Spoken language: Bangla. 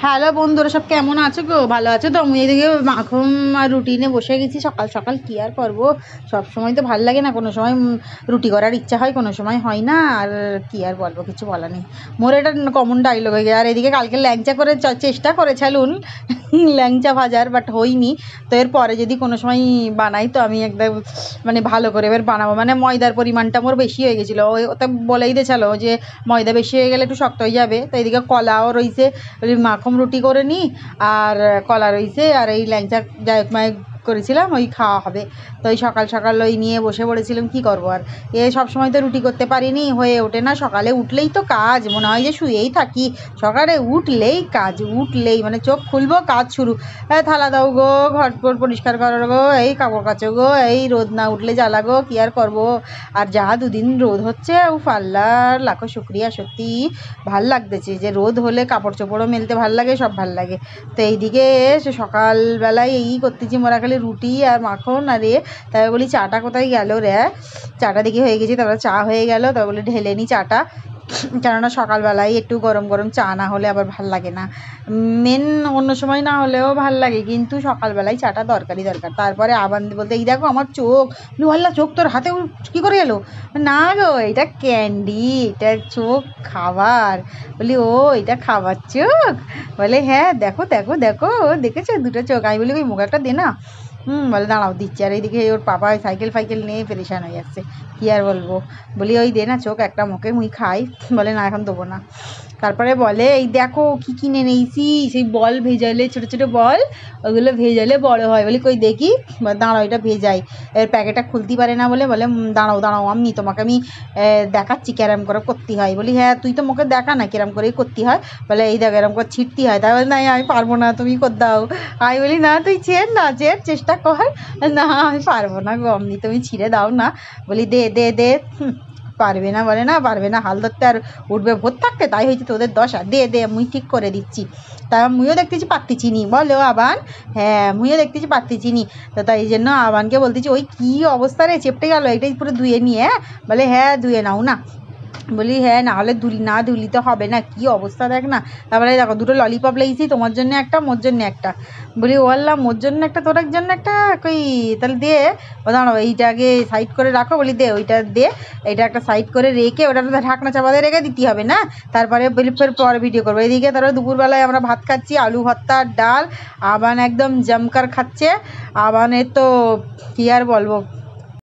হ্যালো বন্ধুরা, সব কেমন আছো গো? ভালো আছো তো? আমি এদিকে মাখন আর রুটি নিয়ে বসে গেছি। সকাল সকাল কি আর করবো, সব সময় তো ভাল লাগে না। কোনো সময় রুটি করার ইচ্ছা হয়, কোনো সময় হয় না। আর কি আর বলবো, কিছু বলার নেই। মোর এটা কমন ডায়লগ হয়ে গেছে। আর এদিকে কালকে ল্যাংচা করে চেষ্টা করেছিলুন ল্যাংচা ভাজার, বাট হয়নি। তো এর পরে যদি কোনো সময় বানাই তো আমি একদম মানে ভালো করে এবার বানাবো। মানে ময়দার পরিমাণটা মোর বেশি হয়ে গেছিলো, ওটা বলেই দিয়েছিল যে ময়দা বেশি হয়ে গেলে একটু শক্ত হয়ে যাবে। তো এদিকে কলাও রয়েছে, মাখন রুটি করে নিই। আর কলা রয়েছে, আর এই ল্যাংচা যাই হোক করেছিলাম, ওই খাওয়া হবে। তো ওই সকাল সকাল ওই নিয়ে বসে পড়েছিলাম। কি করবো আর, সবসময় তো রুটি করতে পারিনি, হয়ে ওঠে না। সকালে উঠলেই তো কাজ, মনে হয় যে শুয়েই থাকি। সকালে উঠলেই কাজ, উঠলেই মানে চোখ খুলবো কাজ শুরু। থালা দাও গো, ঘর পরিষ্কার করো গো, এই কাপড় কাচো গো, এই রোদ না উঠলে জ্বালা গো, কি আর করবো। আর যা দুদিন রোদ হচ্ছে, উফ আল্লাহর লাখো শুক্রিয়া। সত্যি ভাল লাগতেছে যে রোদ হলে কাপড় চোপড়ও মেলতে ভাল লাগে, সব ভাল লাগে। তো এইদিকে সকালবেলায় এই করতেছি, মোরা খালি রুটি আর মাখন আর তাই বলি চাটা কোথায় গেল রে। চাটা দেখি হয়ে গেছে, তারপরে চা হয়ে গেল। তাই বলি ঢেলে নি চাটা, কেননা সকালবেলায় একটু গরম গরম চা না হলে আবার ভাল লাগে না। মেন অন্য সময় না হলেও ভাল লাগে, কিন্তু সকালবেলায় চাটা দরকারই দরকার। তারপরে আবার বলতে, এই দেখো আমার চোখ। আল্লাহ, চোখ তোর হাতে কী করে এলো? না গো, এটা ক্যান্ডি, এটা চোখ খাবার। বলি ও, এটা খাবার চোখ? বলে হ্যাঁ, দেখো দেখো দেখো, দেখেছো দুটো চোখ? আমি বলি ওই মুখ একটা দে না। বলে দাঁড়াও দিচ্ছি। আর এইদিকে ওর পাপা সাইকেল ফাইকেল নিয়ে পেরেশান হয়ে যাচ্ছে। কী আর বলবো, বলি ওই দে না চোখ একটা, মুখে মুই খাই। বলে না, এখন দেবো না। তারপরে বলে এই দেখো কি কিনে নিয়েছি, সেই বল ভেজালে, ছোটো ছোটো বল, ওগুলো ভেজালে বড় হয়। বলি কই দেখি। দাঁড়াও, এটা ভেজাই। এর প্যাকেটটা খুলতে পারে না বলে দাঁড়াও দাঁড়াও, তোমাকে আমি দেখাচ্ছি ক্যারাম করে করতে হয়। বলি হ্যাঁ, তুই তো মুখে দেখা না ক্যারাম করেই করতে হয়। বলে এই দেখ এরম করে ছিটতে হয়। তাই বলে না, আমি পারবো না, তুমি কর দাও। আমি বলি না, তুই চেষ্টা কর। না, আমি পারবো না গো, তুমি ছিঁড়ে দাও না। বলি দে দে দে। পারবে না, বলে না পারবে না, হাল ধরতে আর উঠবে ভোর থাকতে, তাই হয়েছে তোদের দশা। দে দে, মুই ঠিক করে দিচ্ছি। তা মুইও দেখতেছি পারতেছি নি। বলো আবান, হ্যাঁ মুইও দেখতেছি পারতেছি নি। তো তাই জন্য আবানকে বলতেছি, ওই কী অবস্থা রে, চেপটে গেল, এটাই পুরো ধুয়ে নিয়ে। বলে হ্যাঁ, ধুয়ে নাও না। বলি হ্যাঁ, না হলে না ধুলি তো হবে না, কি অবস্থা দেখ না। তারপরে দেখো দুটো ললিপপ লেগেছি, তোমার জন্য একটা, মোর জন্য একটা। বলি ও আল্লাহ, মোর জন্য একটা, তোর জন্য একটা, কই তাহলে দে। ও দাঁড়াও, এইটাকে সাইড করে রাখো। বলি দে, ওইটা দে। এটা একটা সাইড করে রেখে ওটা ঢাকনা চাপা দিয়ে রেখে দিতে হবে না। তারপরে বলি ফের পরে ভিডিও করবো। এদিকে তারপরে দুপুরবেলায় আমরা ভাত খাচ্ছি, আলু ভর্তা ডাল। আবান একদম জমকার খাচ্ছে। আবানের তো কী আর বলবো,